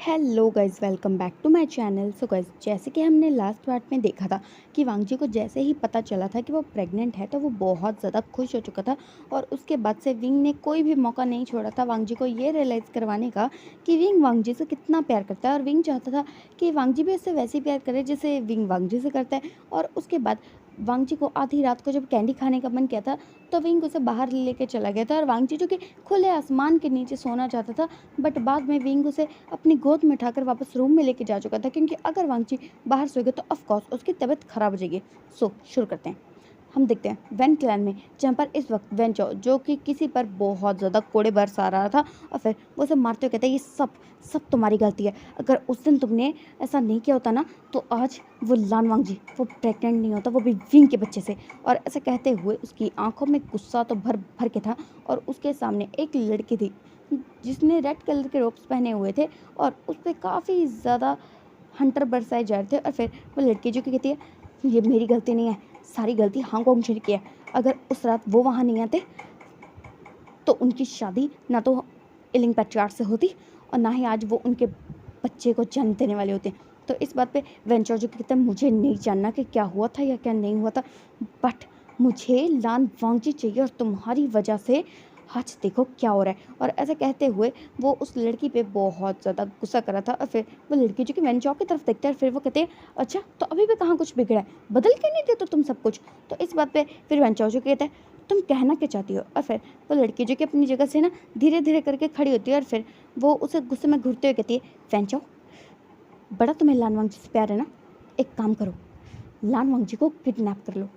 Hello guys, welcome back to my channel. So guys, जैसे कि हमने लास्ट पार्ट में देखा था कि वांगजी को जैसे ही पता चला था कि वो प्रेग्नेंट है तो वो बहुत ज़्यादा खुश हो चुका था। और उसके बाद से विंग ने कोई भी मौका नहीं छोड़ा था वांगजी को ये रियलाइज़ करवाने का कि विंग वांगजी से कितना प्यार करता है। और विंग चाहता था कि वांगजी भी उससे वैसे ही प्यार करे जैसे विंग वांगजी से करता है। और उसके बाद वांगजी को आधी रात को जब कैंडी खाने का मन किया था तो विंग उसे बाहर लेके चला गया था। और वांगजी जो कि खुले आसमान के नीचे सोना चाहता था, बट बाद में विंग उसे अपनी गोद में उठाकर वापस रूम में लेके जा चुका था, क्योंकि अगर वांगची बाहर सोएगा तो ऑफ कोर्स उसकी तबीयत खराब हो जाएगी। सो शुरू करते हैं। हम देखते हैं वैन क्लैन में, जहाँ पर इस वक्त वेंचो जो कि किसी पर बहुत ज़्यादा कोड़े बरसा रहा था और फिर वो उसे मारते हुए कहता है ये सब सब तुम्हारी गलती है। अगर उस दिन तुमने ऐसा नहीं किया होता ना तो आज वो लान वांगजी वो प्रेग्नेंट नहीं होता, वो भी विंग के बच्चे से। और ऐसा कहते हुए उसकी आंखों में गुस्सा तो भर भर के था। और उसके सामने एक लड़की थी जिसने रेड कलर के रोब्स पहने हुए थे और उस पर काफ़ी ज़्यादा हंटर बरसाए जा रहे थे। और फिर वो लड़की जो कि कहती है ये मेरी गलती नहीं है, सारी गलती हांगकांग की है। अगर उस रात वो वहाँ नहीं आते तो उनकी शादी ना तो इलिंग पैट्रियार्क से होती और ना ही आज वो उनके बच्चे को जन्म देने वाले होते। तो इस बात पे वेंचर जो कहता है मुझे नहीं जानना कि क्या हुआ था या क्या नहीं हुआ था, बट मुझे लान वांगजी चाहिए और तुम्हारी वजह से आज देखो क्या हो रहा है। और ऐसा कहते हुए वो उस लड़की पे बहुत ज़्यादा गुस्सा कर रहा था। और फिर वो लड़की जो कि वेंचर की तरफ देखते हैं, फिर वो कहते हैं अच्छा तो अभी भी कहाँ कुछ बिगड़ा है, बदल के नहीं देते तुम सब कुछ। तो इस बात पे फिर वेंचर जो कहता है तुम कहना क्या चाहती हो। और फिर वो लड़की जो कि अपनी जगह से ना धीरे धीरे करके खड़ी होती है और फिर वो उसे गुस्से में घूरते हुए कहती है वेंचो, बड़ा तुम्हें लान वांगजी से प्यार है ना, एक काम करो लान वांगजी को किडनैप कर लो,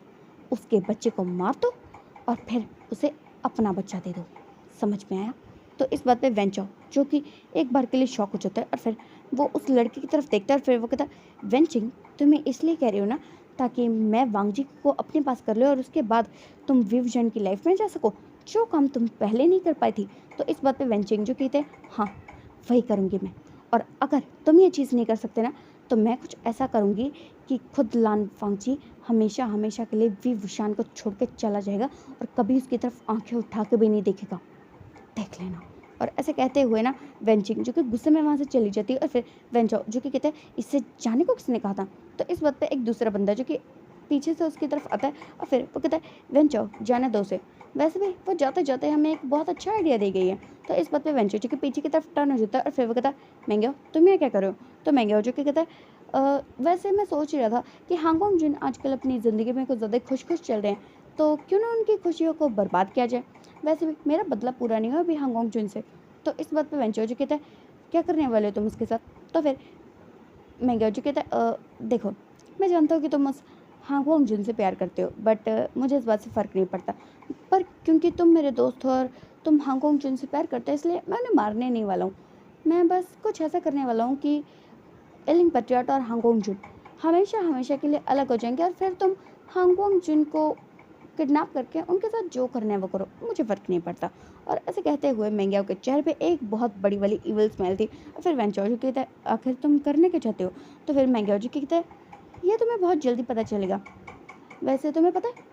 उसके बच्चे को मार दो और फिर उसे अपना बच्चा दे दो। समझ में आया। तो इस बात पे वेंचो जो कि एक बार के लिए शॉक हो जाता है और फिर वो उस लड़की की तरफ देखता है और फिर वो कहता है वेंचिंग तुम्हें इसलिए कह रही हो ना ताकि मैं वांगजी को अपने पास कर ले और उसके बाद तुम विवजन की लाइफ में जा सको, जो काम तुम पहले नहीं कर पाई थी। तो इस बात पे वेंचिंग जो कहते हैं हाँ वही करूँगी मैं। और अगर तुम ये चीज़ नहीं कर सकते ना तो मैं कुछ ऐसा करूँगी कि खुद लान वांगजी हमेशा हमेशा के लिए विवशान को छोड़ के चला जाएगा और कभी उसकी तरफ आंखें उठा के भी नहीं देखेगा, देख लेना। और ऐसे कहते हुए ना वेंचिंग जो कि गुस्से में वहाँ से चली जाती है और फिर वेंचो जो कि कहते हैं इससे जाने को किसने कहा था। तो इस बात पे एक दूसरा बंदा जो कि पीछे से उसकी तरफ आता है और फिर वो कहता है वेंचो जाने दो उसे, वैसे भी वो जाते जाते हमें एक बहुत अच्छा आइडिया दे गई है। तो इस बात पे वेंचो जो कि पीछे की तरफ टर्न हो जाता है और फिर वो कहता है मैंगो तुम ये क्या कर रहे हो। तो मैंगो जो कि कहता है वैसे मैं सोच ही रहा था कि हांगकांग जिन आजकल अपनी ज़िंदगी में कुछ ज़्यादा खुश खुश चल रहे हैं, तो क्यों ना उनकी खुशियों को बर्बाद किया जाए। वैसे भी मेरा बदला पूरा नहीं हुआ अभी हांगकांग जुन से। तो इस बात पे वेंचर जो कहता है क्या करने वाले हो तुम उसके साथ। तो फिर मैंगो जो कहता है देखो मैं जानता हूँ कि तुम उस हांगकांग जुन से प्यार करते हो, बट मुझे इस बात से फ़र्क नहीं पड़ता। पर क्योंकि तुम मेरे दोस्त हो और तुम हांगकांग जुन से प्यार करते हो इसलिए मैं उन्हें मारने नहीं वाला हूँ। मैं बस कुछ ऐसा करने वाला हूँ कि एलिंग पेट्रियट और हांगकांग जुन हमेशा हमेशा के लिए अलग हो जाएंगे और फिर तुम हांगकांग जुन को किडनैप करके उनके साथ जो करना है वो करो, मुझे फ़र्क नहीं पड़ता। और ऐसे कहते हुए मैंगियाओ के चेहरे पे एक बहुत बड़ी वाली इविल स्मेल थी। और फिर वेंचर जो कहता है आखिर तुम करने क्या चाहते हो। तो फिर मैंगियाओ जी कहता है ये तुम्हें बहुत जल्दी पता चलेगा। वैसे तुम्हें पता है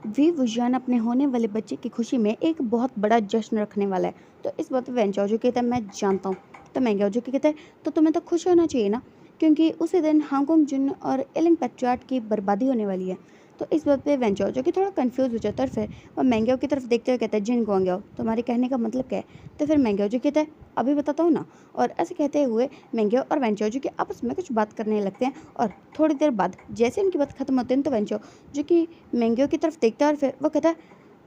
वी वुजियान अपने होने वाले बच्चे की खुशी में एक बहुत बड़ा जश्न रखने वाला है। तो इस बात पे वेंचर जो कहता है मैं जानता हूँ। तो मैंगियाओ जो कहता है तो तुम्हें तो खुश होना चाहिए ना, क्योंकि उसी दिन हांगकांग जुन और एलिंग पेट्रियट की बर्बादी होने वाली है। तो इस बात पे वेंचर जो कि थोड़ा कंफ्यूज हो जाता है और फिर वो मैंगियाओ की तरफ देखते हुए कहता है जिन गोंगियाओ तुम्हारे कहने का मतलब क्या है। तो फिर मैंगियाओ जो कहता है अभी बताता हूँ ना। और ऐसे कहते हुए मैंगियाओ और वेंचर जो कि आपस में कुछ बात करने लगते हैं और थोड़ी देर बाद जैसे उनकी बात खत्म होती है तो वेंचर जो कि मैंगियो की तरफ देखता है और फिर वो कहता है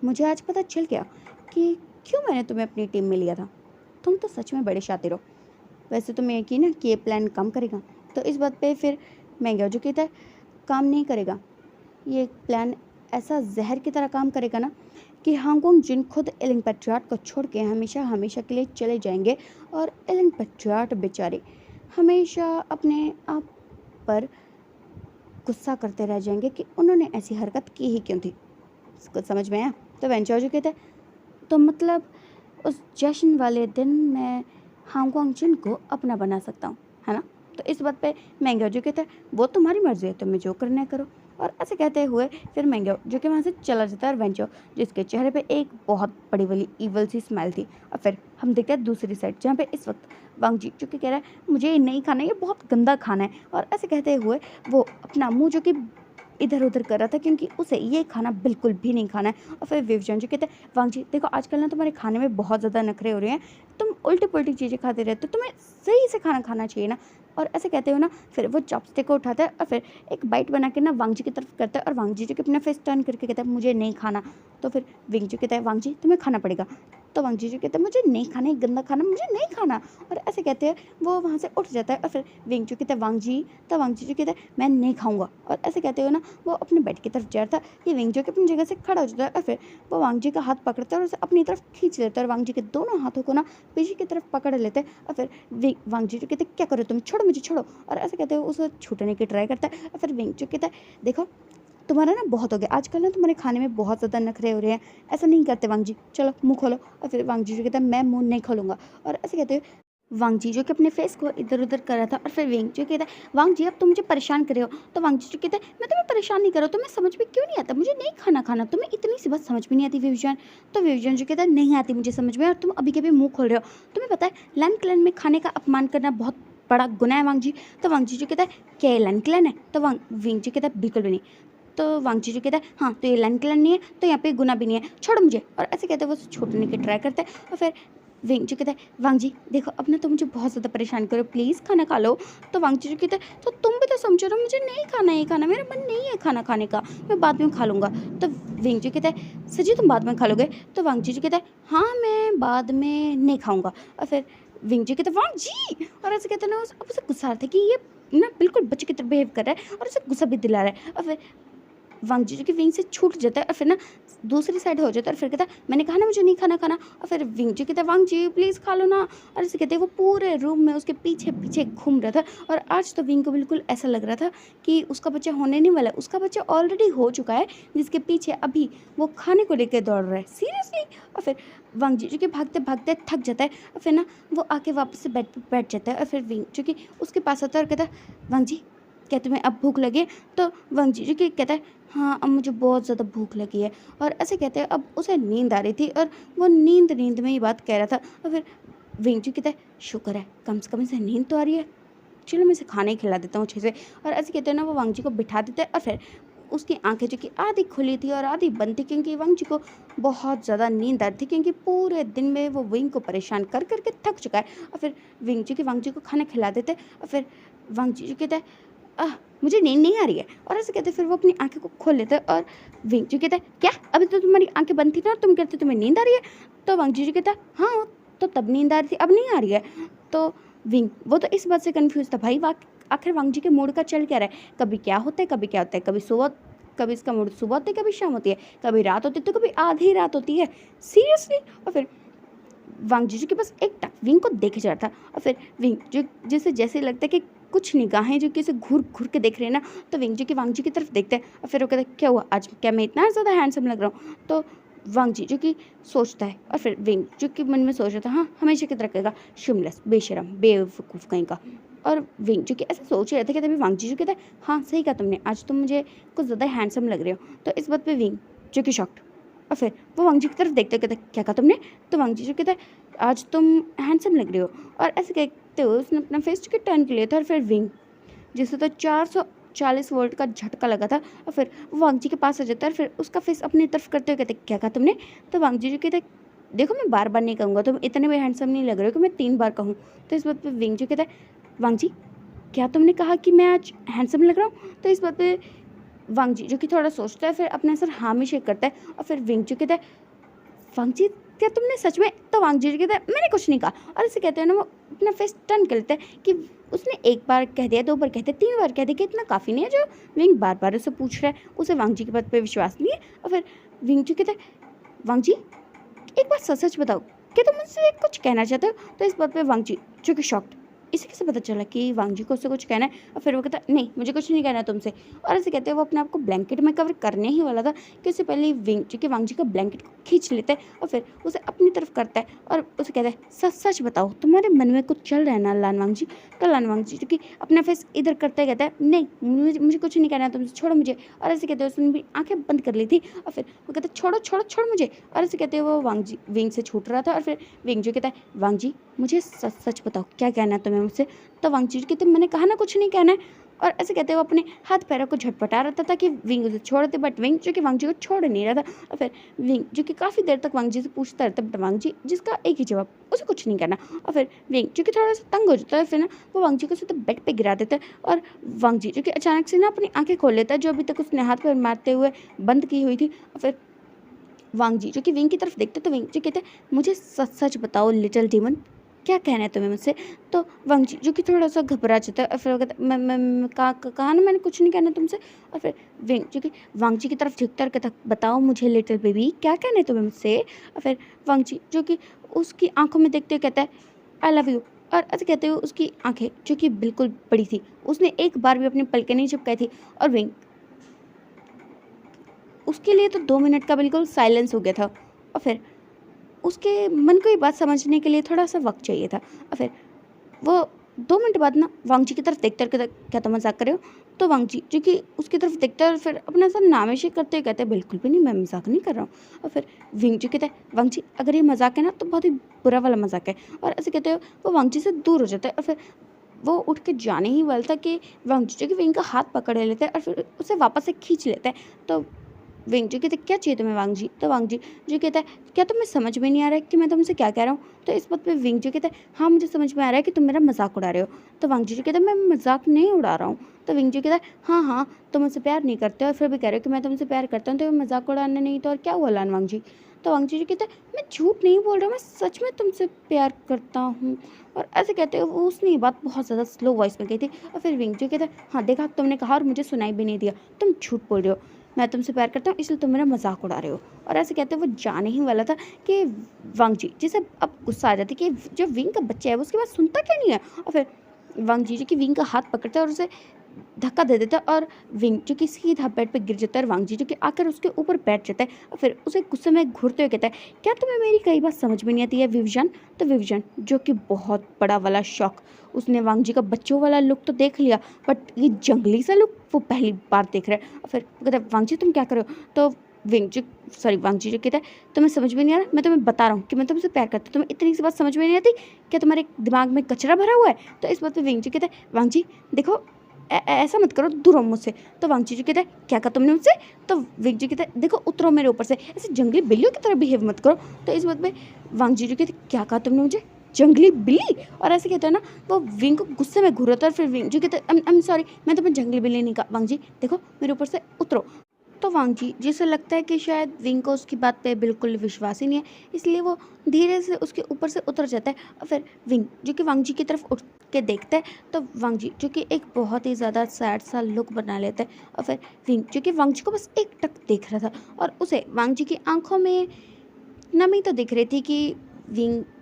मुझे आज पता चल गया कि क्यों मैंने तुम्हें अपनी टीम में लिया था, तुम तो सच में बड़े शातिर हो। वैसे तुम्हें यकीन है कि ये प्लान काम करेगा। तो इस बात पे फिर मैंगियो जो कहता है काम नहीं करेगा, ये प्लान ऐसा जहर की तरह काम करेगा ना कि हांगकांग जिन खुद एलिंग पेट्रियट को छोड़ के हमेशा हमेशा के लिए चले जाएंगे और एलिंग पेट्रियट बेचारे हमेशा अपने आप पर गुस्सा करते रह जाएंगे कि उन्होंने ऐसी हरकत की ही क्यों थी। कुछ समझ में आया। तो वेंचर जो कहते हैं तो मतलब उस जश्न वाले दिन मैं हांगकांग जिन को अपना बना सकता हूँ, है ना। तो इस बात पे मैंगो जो कहता है वो तुम्हारी मर्जी है, तुम्हें जो करना है करो। और ऐसे कहते हुए फिर मैंगो जो कि वहाँ से चला जाता है और वेंचो जिसके चेहरे पे एक बहुत बड़ी वाली ईवल सी स्माइल थी। और फिर हम देखते हैं दूसरी साइड जहाँ पे इस वक्त वांग जी जो कि कह रहा है मुझे ये नहीं खाना, ये बहुत गंदा खाना है। और ऐसे कहते हुए वो अपना मुँह जो कि इधर उधर कर रहा था क्योंकि उसे ये खाना बिल्कुल भी नहीं खाना है। और फिर विवजन जी कहते हैं वांग जी देखो आजकल ना तुम्हारे खाने में बहुत ज़्यादा नखरे हो रहे हैं, तुम उल्टी पुल्टी चीज़ें खाते रहते हो, तुम्हें सही से खाना खाना चाहिए ना। और ऐसे कहते हो ना फिर वो चॉपस्टिक को उठाता है और फिर एक बाइट बना के ना वांग जी की तरफ करता है और वांग जी जो कि अपना फेस टर्न करके कहता है मुझे नहीं खाना। तो फिर विंग जी कहता है वांग जी तुम्हें खाना पड़ेगा। तो वांग जी जो कहता है मुझे नहीं खाना, ये गंदा खाना मुझे नहीं खाना। और ऐसे कहते हैं वो वहाँ से उठ जाता है और फिर विंग जो कहता है वांग जी, तो वांग जी जो कहता है मैं नहीं खाऊंगा। और ऐसे कहते हुए ना वो अपने बेड की तरफ जा रहा था, ये विंग जो कि अपनी जगह से खड़ा हो जाता है और फिर वो वांग जी का हाथ पकड़ता है और उसे अपनी तरफ खींच लेता है और वांग जी के दोनों हाथों को ना पीछे की तरफ पकड़ लेते हैं। और फिर वांग जी जो कहते हैं क्या करो तुम, छोड़ो मुझे छोड़ो। और ऐसे कहते हुए उसे छूटने की ट्राई करता है और फिर विंग जो कहता है देखो तुम्हारा ना बहुत हो गया, आजकल ना तुम्हारे खाने में बहुत ज़्यादा नखरे हो रहे हैं, ऐसा नहीं करते वांग जी, चलो मुंह खोलो। और फिर वांग जी जो कहता है मैं मुंह नहीं खोलूँगा। और ऐसे कहते हुए वांग जी जो कि अपने फेस को इधर उधर कर रहा था और फिर विंग जो कहता है वांग जी अब तुम मुझे परेशान कर रहे हो। तो वांग जी जो कहता है मैं तुम्हें परेशान नहीं कर रहा हूँ, तुम्हें समझ में क्यों नहीं आता, मुझे नहीं खाना खाना, तुम्हें इतनी सी बात समझ में नहीं आती विवजन। तो विवजन जो कहता है नहीं आती मुझे समझ में और तुम अभी के अभी मुँह खोल रहे हो, तुम्हें पता है लैन क्लैन में खाने का अपमान करना बहुत बड़ा गुनाह है वांग जी। तो वांग जी जो कहता है क्या ये लैन क्लैन है। तो विंग जी कहता है बिल्कुल भी नहीं। तो वांग जी जो कहता है हाँ तो ये लैन क्लैन नहीं है तो यहाँ पे गुना भी नहीं है, छोड़ो मुझे। और ऐसे कहते हैं वो छोड़ने की ट्राई करता है और फिर विंग जी कहता है वांग जी देखो अब ना तो मुझे बहुत ज़्यादा परेशान करो, प्लीज़ खाना खा लो। तो वांग जी जो कहता है तो तुम भी तो समझो ना मुझे नहीं खाना, ये खाना मेरा मन नहीं है खाना खाने का, मैं बाद में खा लूँगा। तो विंग जी कहता है सच्ची तुम बाद में खा लोगे। तो वांग जी जो कहता है हाँ मैं बाद में नहीं खाऊँगा। और फिर विंग जी कहता है वांग जी, और ऐसे कहते हैं ना अब उसे गुस्सा आता है कि ये ना बिल्कुल बच्चे की तरह बिहेव कर रहा है और उसे गुस्सा भी दिला रहा है। और फिर वांग जी की विंग से छूट जाता है और फिर ना दूसरी साइड हो जाता है और फिर कहता है मैंने कहा ना मुझे नहीं खाना खाना। और फिर विंग जी कहता है वांग जी प्लीज़ खा लो ना। और ऐसे कहते हैं वो पूरे रूम में उसके पीछे पीछे घूम रहा था और आज तो विंग को बिल्कुल ऐसा लग रहा था कि उसका बच्चा होने नहीं वाला, उसका बच्चा ऑलरेडी हो चुका है जिसके पीछे अभी वो खाने को लेकर दौड़ रहा है, सीरियसली। और फिर वांग जी जो कि भागते भागते थक जाता है और फिर ना वो आके वापस से बेड पर बैठ जाता है और फिर विंग जो कि उसके पास आता है और कहता है वांग जी क्या तुम्हें अब भूख लगी है। तो वांग जी जो कि कहता है हाँ अब मुझे बहुत ज़्यादा भूख लगी है। और ऐसे कहते हैं अब उसे नींद आ रही थी और वो नींद नींद में ही बात कह रहा था। और फिर विंग जी कहता है शुक्र है कम से कम इसे नींद तो आ रही है, चलो मैं इसे खाना ही खिला देता हूँ अच्छे से। और ऐसे कहते हैं ना वो वांग जी को बिठा देते हैं और फिर उसकी आंखें जो कि आधी खुली थी और आधी बंद थी क्योंकि वांग जी को बहुत ज़्यादा नींद आ रही थी क्योंकि पूरे दिन में वो विंग को परेशान कर करके थक चुका है। और फिर विंग जी के वांग जी को खाना खिला देते और फिर वांग जी जो कहता है मुझे नींद नहीं आ रही है। और ऐसे कहते फिर वो अपनी आंखें को खोल लेते हैं और विंग जी कहता है क्या अभी तो तुम्हारी आंखें बंद थी ना और तुम कहते तुम्हें नींद आ रही है। तो वांग जी कहता है हाँ तो तब नींद आ रही थी अब नहीं आ रही है। तो विंग वो तो इस बात से कंफ्यूज था भाई आखिर वांग जी के मूड का चल क्या रहा है, कभी क्या होता है कभी क्या होता है, कभी सुबह कभी इसका मूड सुबह होती है कभी शाम होती है, कभी रात होती है तो कभी आधी रात होती है, सीरियसली। और फिर वांग जी के पास एक टक विंग को देखे जा रहा था और फिर विंग जो जैसे जैसे लगता है कि कुछ निगाहें जो कि इसे घूर घूर के देख रहे हैं ना, तो विंग जी की वांग जी की तरफ देखते हैं और फिर वो कहते हैं क्या हुआ आज, क्या मैं इतना ज़्यादा हैंडसम लग रहा हूँ। तो वांग जी जो कि सोचता है और फिर विंग जो कि मन में सोच रहा था हाँ हमेशा की तरह कहेगा शिमलेस बेशरम बेवकूफ़ कहीं का। और विंग जो कि ऐसा सोच रहे थे कि तभी वांग जी जो कहता है हाँ सही कहा तुमने, आज तुम मुझे कुछ ज़्यादा हैंडसम लग रहे हो। तो इस बात पर विंग जो कि शॉक्ड और फिर वो वांग जी की तरफ देखते कहते क्या कहा तुमने। तो वांग जी जो कहता है आज तुम हैंडसम लग रहे हो। और ऐसे कहते हुए उसने अपना फेस जो कि टर्न के लिया था और फिर विंग जिससे तो 440 वोल्ट का झटका लगा था और फिर वो वांग जी के पास आ जाता है और फिर उसका फेस अपनी तरफ करते हुए कहते क्या कहा तुमने। तो वांग जी जो कहते देखो मैं बार बार नहीं कहूँगा, तुम इतने भी हैंडसम नहीं लग रहे हो कि मैं 3 बार कहूँ। तो इस बात पर विंग जो कहता है वांग जी क्या तुमने कहा कि मैं आज हैंडसम लग रहा हूँ। तो इस बात पर वांग जी जो कि थोड़ा सोचता है फिर अपने सर हाँ में शेक करता है और फिर विंग जो कहता है वांग जी क्या तुमने सच में। तो वांग जी कहता है मैंने कुछ नहीं कहा। और इसे कहते हैं ना वो अपना फेस टर्न कर लेता है कि उसने 1 बार कह दिया 2 बार कह दिया 3 बार कह दिया कि इतना काफ़ी नहीं है जो विंग बार बार उसे पूछ रहा है, उसे वांग जी की बात पे विश्वास नहीं है। और फिर विंग जी कहता है वांग जी एक बात सच सच बताओ क्या तुम मुझसे कुछ कहना चाहते हो। तो इस बात पर वांग जी जो कि शॉक्ड इसे कैसे पता चला कि वांगजी को उससे कुछ कहना है? और फिर वो कहता है नहीं, मुझे कुछ नहीं कहना तुमसे। और ऐसे कहते हुए वो अपने आप को ब्लैंकेट में कवर करने ही वाला था कि उससे पहले विंग जो कि वांगजी का ब्लैंकेट को खींच लेता है और फिर उसे अपनी तरफ करता है और उसे कहता है सच सच बताओ, तुम्हारे मन में कुछ चल रहा है ना लान वांगजी? तो लान वांगजी जो कि अपना फेस इधर करते कहता है नहीं, मुझे मुझे कुछ नहीं कहना है तुमसे, छोड़ो मुझे। और ऐसे कहते हुए उसने भी आंखें बंद कर ली थी और फिर वो कहता है छोड़ो छोड़ो छोड़ मुझे। और ऐसे कहते हुए वो वांगजी विंग से छूट रहा था और फिर विंग जो कहता है वांगजी मुझे सच सच बताओ, क्या कहना है तुम्हें मुझसे? तो वांगजी कहते मैंने कहा ना कुछ नहीं कहना है। और ऐसे कहते हुए अपने हाथ पैरों को झटपटा रहा था कि विंग उसे छोड़ दे, बट विंग जो कि वांगजी को छोड़ नहीं रहा था। और फिर विंग जो कि काफ़ी देर तक वांगजी से पूछता रहता, बट वांगजी जिसका एक ही जवाब, उसे कुछ नहीं करना। और फिर विंग जो कि थोड़ा सा तंग हो जाता है, फिर ना वो वांगजी को सीधे बेड पे गिरा देता है और वांगजी जो कि अचानक से ना अपनी आंखें खोल लेता है, जो अभी तक उसने हाथ पैर मारते हुए बंद की हुई थी। और फिर वांगजी जो कि विंग की तरफ देखते तो विंग जो कहते मुझे सच सच बताओ लिटिल डीमन, क्या कहना है तुम्हें मुझसे? तो वांगजी जो कि थोड़ा सा घबरा जाता है और फिर वो कहता मैं कहा ना मैंने कुछ नहीं कहना तुमसे। और फिर विंग जो कि वांगजी की तरफ झुकता और कहता बताओ मुझे लिटिल बेबी, क्या कहना है तुम्हें मुझसे? और फिर वांगजी जो कि उसकी आंखों में देखते हुए कहता है आई लव यू। और ऐसे कहते हुए उसकी आंखें जो कि बिल्कुल बड़ी थी, उसने एक बार भी अपनी पलकें नहीं चिपकाई थी। और विंग उसके लिए तो 2 मिनट का बिल्कुल साइलेंस हो गया था और फिर उसके मन को ये बात समझने के लिए थोड़ा सा वक्त चाहिए था। और फिर वो 2 मिनट बाद ना वांगजी की तरफ देखते और क्या तुम मजाक कर रहे हो? तो वांगजी जो कि उसकी तरफ देखता है और फिर अपना सब नामेशी करते हुए कहते हैं बिल्कुल भी नहीं, मैं मजाक नहीं कर रहा हूँ। और फिर विंग जो कहता है वांगजी अगर ये मजाक है ना तो बहुत ही बुरा वाला मजाक है। और ऐसे कहते हुए वो वांगजी से दूर हो जाता है और फिर वो उठ के जाने ही वाला था कि वांगजी जो कि विंग का हाथ पकड़ लेता है और फिर उसे वापस से खींच लेता है। तो विंग जो कहते क्या चाहिए तुम्हें वांगजी? तो वांगजी जो कहता है क्या तुम्हें समझ में नहीं आ रहा है कि मैं तुमसे क्या कह रहा हूँ? तो इस बात पे विंग जो कहता है हाँ मुझे समझ में आ रहा है कि तुम मेरा मजाक उड़ा रहे हो। तो वांगजी जो कहता है मैं मजाक नहीं उड़ा रहा हूँ। तो विंग जो कहता है हाँ हाँ तुम मुझसे प्यार नहीं करते और फिर भी कह रहे हो कि मैं तुमसे प्यार करता हूँ, तो मजाक उड़ाना नहीं तो और क्या हुआ लान वांगजी? तो वांगजी जो कहता है मैं झूठ नहीं बोल रहा, मैं सच में तुमसे प्यार करता हूँ। और ऐसे कहते हुए उसने ये बात बहुत ज़्यादा स्लो वॉइस में कही थी। और फिर विंग जो कहता है हाँ देखा तुमने कहा और मुझे सुनाई भी नहीं दिया, तुम झूठ बोल रहे हो, मैं तुमसे प्यार करता हूँ इसलिए तुम मेरा मजाक उड़ा रहे हो। और ऐसे कहते वो जाने ही वाला था कि वांगजी जिसे अब गुस्सा आ जाती कि जो विंग का बच्चा है वो उसकी बात सुनता क्यों नहीं है। और फिर वांगजी जो कि विंग का हाथ पकड़ता है और उसे धक्का दे देता है और विंग जो कि सीधा बेड पे गिर जाता है और वांगजी जो कि आकर उसके ऊपर बैठ जाता है और फिर उसे गुस्से में घूरते हुए कहता है क्या तुम्हें मेरी कई बात समझ में नहीं आती है विवजन? तो विवजन जो कि बहुत बड़ा वाला शौक, उसने वांगजी का बच्चों वाला लुक तो देख लिया बट ये जंगली सा लुक वो पहली बार देख रहा है। और फिर वो कहता है वांगजी तुम क्या कर रहे हो? तो वांगजी जो कहता है तुम्हें समझ में नहीं आ रहा, मैं तुम्हें बता रहा हूँ कि मैं तुमसे प्यार करता हूँ, तुम्हें इतनी सी बात समझ में नहीं आती क्या? तुम्हारे दिमाग में कचरा भरा हुआ है? तो इस बात पे विंग जी कहता है वांगजी देखो ऐसा मत करो, दूर हो मुझसे। तो वांगजी जी कहता है क्या कहा तुमने मुझसे? तो विंग जी कहता है देखो उतरो मेरे ऊपर से, ऐसे जंगली बिल्लियों की तरह बिहेव मत करो। तो इस बात पे वांगजी जी कहते क्या कहा तुमने मुझे, जंगली बिल्ली? और ऐसे कहते हैं ना वो विंग को गुस्से में घूरता है और फिर विंग जी कहते हैं आई एम सॉरी, मैं तुम्हें जंगली बिल्ली नहीं कहा, वांगजी देखो मेरे ऊपर से उतरो। तो वांगजी जिसे लगता है कि शायद विंग को उसकी बात पे बिल्कुल विश्वास ही नहीं है, इसलिए वो धीरे से उसके ऊपर से उतर जाता है। और फिर विंग जो कि वांगजी की तरफ उठ के देखता है तो वांगजी जो कि एक बहुत ही ज़्यादा सैड सा लुक बना लेता है। और फिर विंग जो कि वांगजी को बस एक टक देख रहा था और उसे वांगजी की आंखों में नमी तो दिख रही थी कि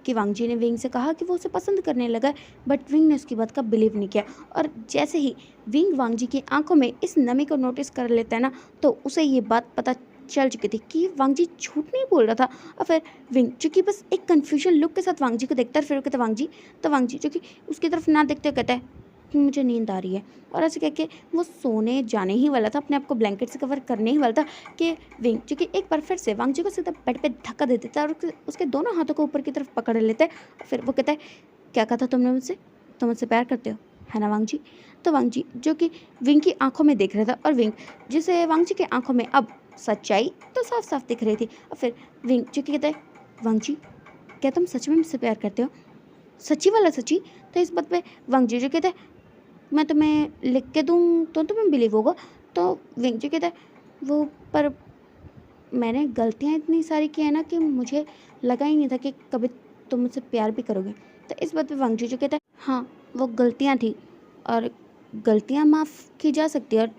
वांगजी ने विंग से कहा कि वो उसे पसंद करने लगा, बट विंग ने उसकी बात का बिलीव नहीं किया। और जैसे ही विंग वांगजी की आंखों में इस नमी को नोटिस कर लेता है ना तो उसे ये बात पता चल चुकी थी कि वांगजी झूठ नहीं बोल रहा था। और फिर विंग जो कि बस एक कन्फ्यूजन लुक के साथ वांगजी को देखता है, फिर वो कहता है वांगजी। तो वांगजी जो कि उसकी तरफ ना देखते हुए कहता है मुझे नींद आ रही है। और ऐसे कह के वो सोने जाने ही वाला था, अपने आप को ब्लैंकेट से कवर करने ही वाला था कि विंग जो कि एक बार फिर से वांगजी को सीधा बेड पे धक्का दे देता है और उसके दोनों हाथों को ऊपर की तरफ पकड़ लेता है। फिर वो कहता है क्या कहा था तुमने मुझसे, तुम मुझसे प्यार करते हो है ना वांगजी? तो वांगजी जो कि विंग की आंखों में देख रहा था और विंग जिसे वांगजी की आंखों में अब सच्चाई तो साफ साफ दिख रही थी। और फिर विंग जो कि कहता है वांगजी क्या तुम सच में मुझसे प्यार करते हो, सच्ची वाला सच्ची? तो इस बात पे वांगजी जो कहता है मैं तुम्हें लिख के दूँ तो तुम्हें बिलीव होगा। तो विंग जी कहता है वो पर मैंने गलतियाँ इतनी सारी की है ना कि मुझे लगा ही नहीं था कि कभी तुम मुझसे प्यार भी करोगे। तो इस बात पे वांगजी जो कहता है हाँ वो गलतियाँ थी और गलतियाँ माफ़ की जा सकती है और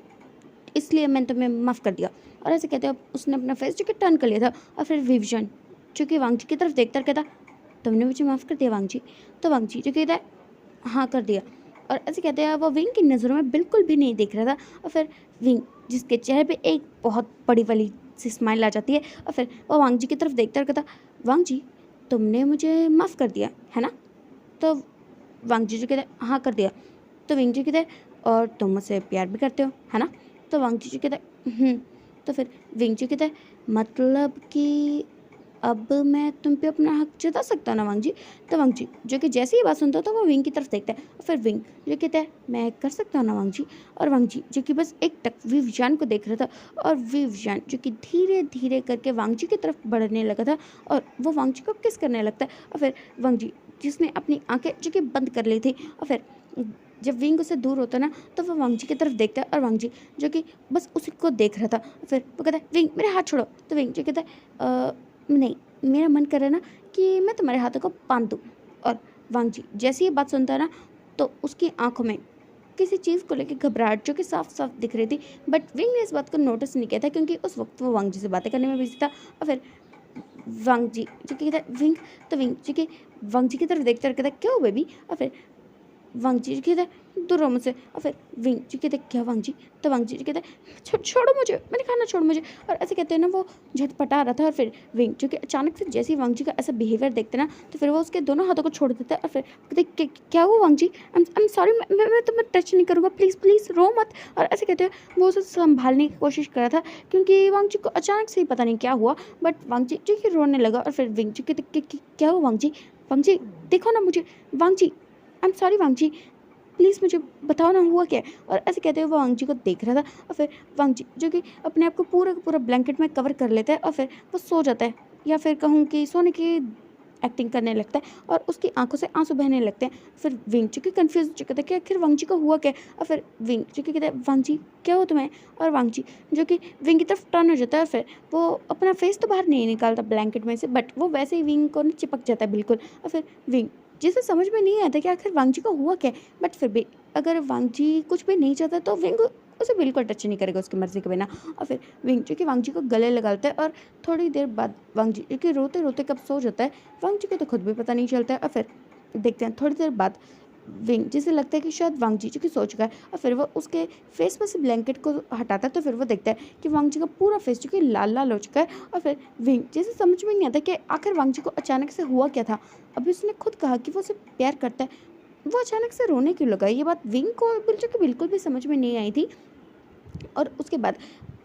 इसलिए मैंने तुम्हें माफ़ कर दिया। और ऐसे कहते हैं उसने अपना फेस जो कि टर्न कर लिया था और फिर विवजन जो कि वांगजी की तरफ देखता कहता तुमने मुझे माफ़ कर दिया वांगजी? तो वांगजी जो कहता है हाँ कर दिया। और ऐसे कहते हैं वो विंग की नज़रों में बिल्कुल भी नहीं दिख रहा था। और फिर विंग जिसके चेहरे पे एक बहुत बड़ी वाली सी स्माइल आ जाती है और फिर वो वांग जी की तरफ देखता और कहता, वांग जी तुमने मुझे माफ़ कर दिया है ना? तो वांग जी जो कहते हैं हाँ कर दिया। तो विंग जी कहते हैं और तुम मुझसे प्यार भी करते हो है ना? तो वांग जी जो कहते हैं तो फिर विंग जी कहते हैं मतलब कि अब मैं तुम पे अपना हक जता सकता हूँ ना वांग जी? तो वांग जी जो कि जैसे ही बात सुनता है तो वो विंग की तरफ देखता है और फिर विंग जो कहता है मैं कर सकता हूँ ना वांग जी? और वांग जी जो कि बस एक टक विवजान को देख रहा था और विवजान जो कि धीरे धीरे करके वांग जी की तरफ बढ़ने लगा था और वो वांग जी को किस करने लगता है। और फिर वांग जी जिसने अपनी आंखें जो कि बंद कर ली थी और फिर जब विंग उससे दूर होता ना तो वो वांग जी की तरफ देखता है और वांग जी जो कि बस उसी को देख रहा था। फिर वो कहता है विंग मेरे हाथ छोड़ो। तो विंग जो कहता है नहीं मेरा मन कर रहा है ना कि मैं तुम्हारे हाथों को बांध दूँ। और वांग जी जैसे ये बात सुनता है ना तो उसकी आंखों में किसी चीज़ को लेकर घबराहट जो कि साफ साफ दिख रही थी। बट विंग ने इस बात को नोटिस नहीं किया था क्योंकि उस वक्त वो वांग जी से बातें करने में बिजी था। और फिर वांग जी जो कि कहता है विंग। तो विंग जो कि वांग जी की तरफ देखते और कहता है क्या हो बेबी? और फिर वांग जी कहता है दूर रहो मुझसे। और फिर विंग जी कहते हैं क्या वांग जी? तो वांग जी कहता है छोड़ो मुझे, मैंने कहा ना छोड़ो मुझे। और ऐसे कहते हैं ना वो झटपटा रहा था और फिर विंग जो कि अचानक से जैसे ही वांग जी का ऐसा बिहेवियर देखते ना तो फिर वो उसके दोनों हाथों को छोड़ देता है और फिर कहते क्या हुआ वांग जी? आई एम सॉरी, मैं तुम्हें टच नहीं करूँगा, प्लीज़ प्लीज़ रो मत। और ऐसे कहते हैं वो उसे संभालने की कोशिश कर रहा था क्योंकि वांग जी को अचानक से ही पता नहीं क्या हुआ बट वांग जी जो कि रोने लगा। और फिर विंग जी कहते क्या हुआ वांग जी? वांग जी देखो ना मुझे, Wang ji I am sorry Wang ji, please मुझे बताओ ना हुआ क्या है? और ऐसे कहते हुए वो वांग जी को देख रहा था और फिर वांग जी जो कि अपने आप को पूरा का पूरा ब्लैंकेट में कवर कर लेता है और फिर वो सो जाता है या फिर कहूँ कि सोने की एक्टिंग करने लगता है और उसकी आंखों से आंसू बहने लगते हैं। फिर विंग जी की कन्फ्यूज हो चुका था कि आखिर वांग जी को हुआ क्या? और फिर विंग जी की कहता है वांग जी क्या हुआ तुम्हें? और वांग जी जो कि विंग की तरफ टर्न हो जाता है और फिर वो अपना फेस तो बाहर नहीं निकालता ब्लैंकेट में से बट वो वैसे ही विंग को ना चिपक जाता है बिल्कुल। और फिर विंग जिसे समझ में नहीं आता कि आखिर वांग जी को हुआ क्या है बट फिर भी अगर वांग जी कुछ भी नहीं चाहता तो विंग उसे बिल्कुल टच नहीं करेगा उसकी मर्जी के बिना। और फिर विंग जो कि वांग जी को गले लगाता है और थोड़ी देर बाद वांग जी जो कि रोते रोते कब सो जाता है वांग जी को तो खुद भी पता नहीं चलता है। और फिर देखते हैं थोड़ी देर बाद विंग जिसे लगता है कि शायद वांग जी जो कि सो चुका है और फिर वो उसके फेस पर से ब्लैंकेट को हटाता है तो फिर वो देखता है कि वांग जी का पूरा फेस जो कि लाल लाल हो चुका है। और फिर विंग जिसे समझ में नहीं आता कि आखिर वांग जी को अचानक से हुआ क्या था। अभी उसने खुद कहा कि वो उसे प्यार करता है, वो अचानक से रोने क्यों लगा? ये बात विंग को जो कि बिल्कुल भी समझ में नहीं आई थी। और उसके बाद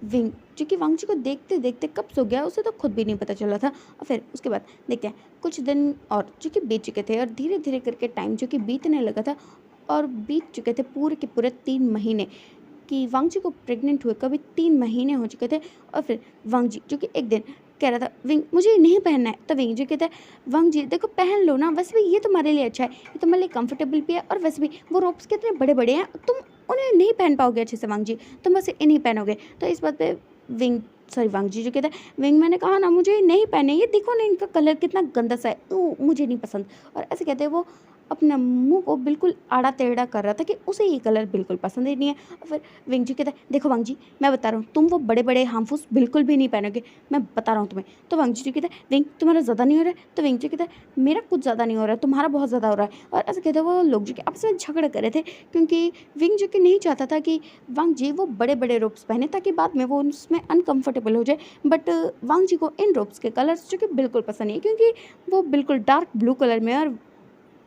विंग जो कि वांग जी को देखते देखते कब सो गया उसे तो खुद भी नहीं पता चला था। और फिर उसके बाद देखते हैं कुछ दिन और जो कि बीत चुके थे और धीरे धीरे करके टाइम जो कि बीतने लगा था और बीत चुके थे पूरे के पूरे 3 महीने कि वांग जी को प्रेग्नेंट हुए कभी 3 महीने हो चुके थे। और फिर वांग जी जो कि एक दिन कह रहा था विंग मुझे ये नहीं पहनना है तो विंग जी कहता है वांग जी देखो पहन लो ना, वैसे भी ये तुम्हारे लिए अच्छा है, ये तुम्हारे लिए कंफर्टेबल भी है और वैसे भी वो रोप्स कितने बड़े बड़े हैं तुम उन्हें नहीं पहन पाओगे अच्छे से वांग जी, तुम बस इन्हीं पहनोगे। तो इस बात पे विंग सॉरी वांग जी जो कहता है विंग मैंने कहा ना मुझे नहीं पहने, ये देखो ना इनका कलर कितना गंदा सा है तो मुझे नहीं पसंद। और ऐसे कहते हैं वो अपना मुंह को बिल्कुल आड़ा टेढ़ा कर रहा था कि उसे ये कलर बिल्कुल पसंद ही नहीं है। और फिर विंग जी कहता है देखो वांग जी मैं बता रहा हूँ तुम वो बड़े बड़े हार्मफुल बिल्कुल भी नहीं पहनोगे, मैं बता रहा हूँ तुम्हें। तो वांग जी कहता है विंग तुम्हारा ज़्यादा नहीं हो रहा है? तो विंग जी कहता है मेरा कुछ ज़्यादा नहीं हो रहा है, तुम्हारा बहुत ज़्यादा हो रहा है। और ऐसे कहते हैं वो लोग जो कि आपस में झगड़ा कर रहे थे क्योंकि विंग जो कि नहीं चाहता था कि वांग जी वो बड़े बड़े रोब्स पहने ताकि बाद में वो उसमें अनकंफर्टेबल हो जाए। बट वांग जी को इन रोब्स के कलर्स जो कि बिल्कुल पसंद नहीं है क्योंकि वो बिल्कुल डार्क ब्लू कलर में है और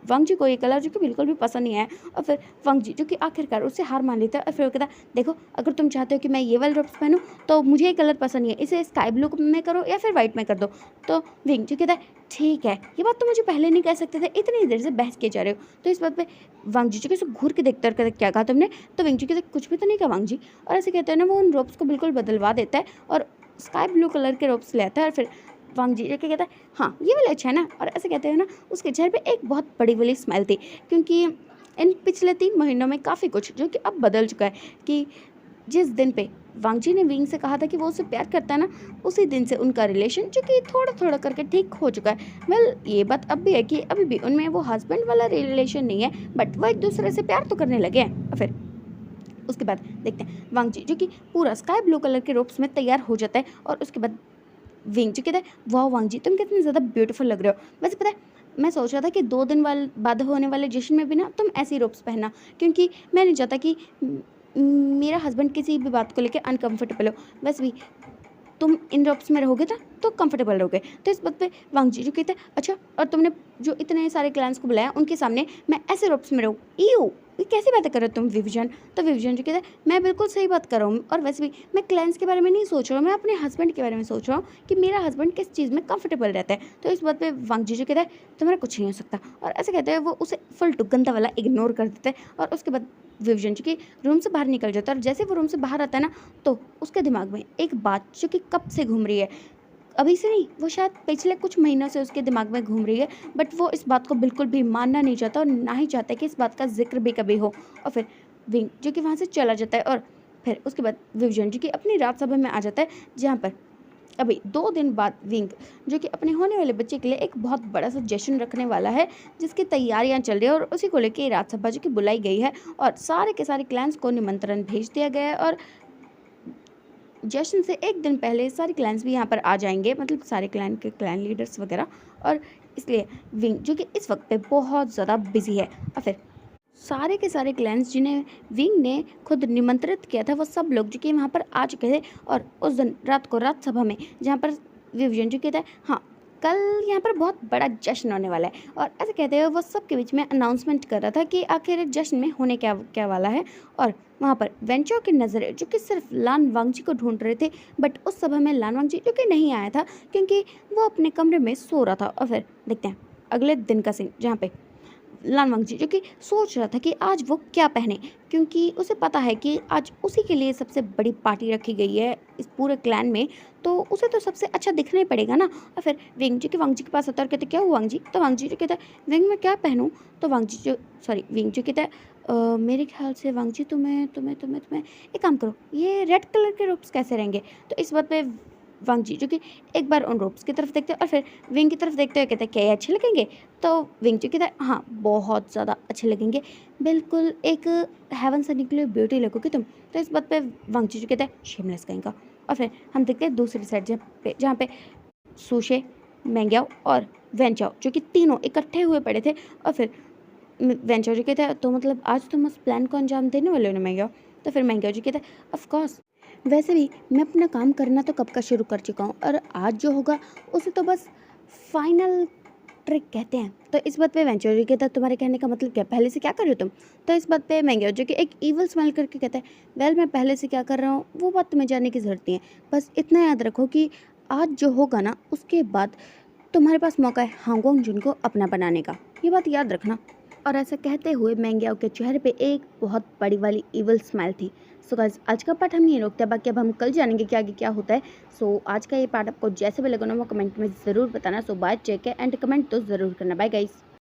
वांग जी को ये कलर जो कि बिल्कुल भी पसंद नहीं आया। और फिर वांग जी जो कि आखिरकार उससे हार मान लेता है और फिर वो कहता देखो अगर तुम चाहते हो कि मैं ये वाले ड्रॉप्स पहनूं तो मुझे ये कलर पसंद नहीं है, इसे स्काई ब्लू में करो या फिर वाइट में कर दो। तो विंग जी कहता है ठीक है, ये बात तो मुझे पहले नहीं कह सकते थे, इतनी देर से बहस किए जा रहे हो। तो इस बात पे वांग जी के घूर के देखते और कहते क्या कहा तुमने? तो विंग जी कहते कुछ भी तो नहीं कहा वांग जी। और ऐसे कहते हैं ना वो उन रोप्स को बिल्कुल बदलवा देता है और स्काई ब्लू कलर के रोप्स ले आता है। और फिर वांग जी जो कि कहता है हाँ ये वाला अच्छा है ना। और ऐसे कहते हैं ना उसके चेहरे पे एक बहुत बड़ी वाली स्माइल थी क्योंकि इन पिछले 3 महीनों में काफ़ी कुछ जो कि अब बदल चुका है कि जिस दिन पे वांग जी ने विंग से कहा था कि वो उससे प्यार करता है ना उसी दिन से उनका रिलेशन जो कि थोड़ा थोड़ा करके ठीक हो चुका है। वेल ये बात अब भी है कि अभी भी उनमें वो हस्बैंड वाला रिलेशन नहीं है बट वो एक दूसरे से प्यार तो करने लगे हैं। और फिर उसके बाद देखते हैं वांग जी जो कि पूरा स्काई ब्लू कलर के रोब्स में तैयार हो जाता है और उसके बाद विंग जी कहता है वाह वांग जी तुम कितने ज़्यादा ब्यूटीफुल लग रहे हो। वैसे पता है मैं सोच रहा था कि 2 दिन बाद होने वाले जश्न में भी ना तुम ऐसी रोब्स पहनना, क्योंकि मैं नहीं चाहता कि मेरा हस्बैंड किसी भी बात को लेके अनकंफर्टेबल हो। वैसे भी तुम इन रोब्स में रहोगे ना तो कंफर्टेबल रहोगे। तो इस बात पे वांग जी जो कहते हैं, अच्छा और तुमने जो इतने सारे क्लाइंट्स को बुलाया उनके सामने मैं ऐसे रोब्स में रहूँ, ईयू ये कैसी बातें कर रहे हो तुम विविजन। तो विविजन जो कहते हैं, मैं बिल्कुल सही बात कर रहा हूँ, और वैसे भी मैं क्लाइंट्स के बारे में नहीं सोच रहा हूँ, मैं अपने हस्बैंड के बारे में सोच रहा हूँ कि मेरा हस्बैंड किस चीज़ में कंफर्टेबल रहता है। तो इस बात पे वांग जी जो कहता है, तुम्हारा कुछ नहीं हो सकता, और ऐसे कहते हैं वो उसे फुल टुकंता वाला इग्नोर कर देते हैं। और उसके बाद विविजन जो कि रूम से बाहर निकल जाता है, और जैसे वो रूम से बाहर आता है ना, तो उसके दिमाग में एक बात जो कि कब से घूम रही है, अभी से नहीं, वो शायद पिछले कुछ महीनों से उसके दिमाग में घूम रही है, बट वो इस बात को बिल्कुल भी मानना नहीं चाहता और ना ही चाहता है कि इस बात का जिक्र भी कभी हो। और फिर विंग जो कि वहाँ से चला जाता है, और फिर उसके बाद विविजन जो कि अपनी राज सभा में आ जाता है, जहाँ पर अभी 2 दिन बाद विंग जो कि अपने होने वाले बच्चे के लिए एक बहुत बड़ा सा जश्न रखने वाला है, जिसकी तैयारियां चल रही है, और उसी को लेकर राजसभा जो कि बुलाई गई है, और सारे के सारे क्लैंस को निमंत्रण भेज दिया गया है। और जश्न से एक दिन पहले सारे क्लैंस भी यहाँ पर आ जाएंगे, मतलब सारे क्लैन के क्लैन लीडर्स वगैरह। और इसलिए विंग जो कि इस वक्त पे बहुत ज़्यादा बिजी है, और फिर सारे के सारे क्लैंस जिन्हें विंग ने खुद निमंत्रित किया था, वो सब लोग जो कि वहाँ पर आ चुके थे। और उस दिन रात को रात सभा में जहाँ पर विविजन जो कहता है, हाँ कल यहाँ पर बहुत बड़ा जश्न होने वाला है, और ऐसे कहते हुए वो सबके बीच में अनाउंसमेंट कर रहा था कि आखिर जश्न में होने क्या क्या वाला है। और वहाँ पर वेंचो की नज़रें जो कि सिर्फ लान वांगजी को ढूंढ रहे थे, बट उस सभा में लान वांगजी जो कि नहीं आया था, क्योंकि वो अपने कमरे में सो रहा था। और फिर देखते हैं अगले दिन का सीन, जहाँ पे लान वांगजी जो कि सोच रहा था कि आज वो क्या पहने, क्योंकि उसे पता है कि आज उसी के लिए सबसे बड़ी पार्टी रखी गई है इस पूरे क्लैन में, तो उसे तो सबसे अच्छा दिखना ही पड़ेगा ना। और फिर विंग जी के वांगजी के पास आता है और कहते क्या हुआ वांगजी। तो वांगजी जो कहता है, विंग में क्या पहनूं। तो वांगजी जो विंग जो कहता है, मेरे ख्याल से वांगजी तुम्हें तुम्हें तुम्हें तुम्हें एक काम करो, ये रेड कलर के रोब्स कैसे रहेंगे। तो इस बात पे वांगजी जो कि एक बार उन रोब्स की तरफ देखते हैं और फिर विंग की तरफ देखते हुए कहते हैं, क्या ये अच्छे लगेंगे। तो विंग जो कहता है, हाँ बहुत ज़्यादा अच्छे लगेंगे, बिल्कुल एक हेवन से निकली हुई ब्यूटी लगोगी तुम। तो इस बात पे वांगजी जो कहता है, शेमलेस कहीं का। और फिर हम देखते हैं दूसरी साइड जहाँ पे सुशे, मैंग्याओ और वेंचाओ जो कि तीनों इकट्ठे हुए पड़े थे। और फिर वेंचाओ जो कहता है, तो मतलब आज तुम उस प्लान को अंजाम देने वाले हो ना मैंग्याओ। तो फिर मैंग्याओ जी कहता है, ऑफ कोर्स, वैसे भी मैं अपना काम करना तो कब का शुरू कर चुका हूँ, और आज जो होगा उसे तो बस फाइनल ट्रिक कहते हैं। तो इस बात पे वेंचर जी कहता है, तुम्हारे कहने का मतलब क्या, पहले से क्या कर रहे हो तुम। तो इस बात पे मैंग्याओ जो कि एक ईवल स्माइल करके कहता है, वेल मैं पहले से क्या कर रहा हूँ वो बात तुम्हें जानने की ज़रूरत नहीं है, बस इतना याद रखो कि आज जो होगा ना उसके बाद तुम्हारे पास मौका है हांगोंग जुन को अपना बनाने का, ये बात याद रखना। और ऐसा कहते हुए मैंग्याओ के चेहरे पे एक बहुत बड़ी वाली इवल स्माइल थी। सो गाइस आज का पार्ट हम ये रोकते हैं, बाकी अब हम कल जानेंगे कि आगे क्या होता है। सो आज का ये पार्ट आपको जैसे भी लगा ना वो कमेंट में ज़रूर बताना। So bye, take care and comment तो ज़रूर करना। Bye guys.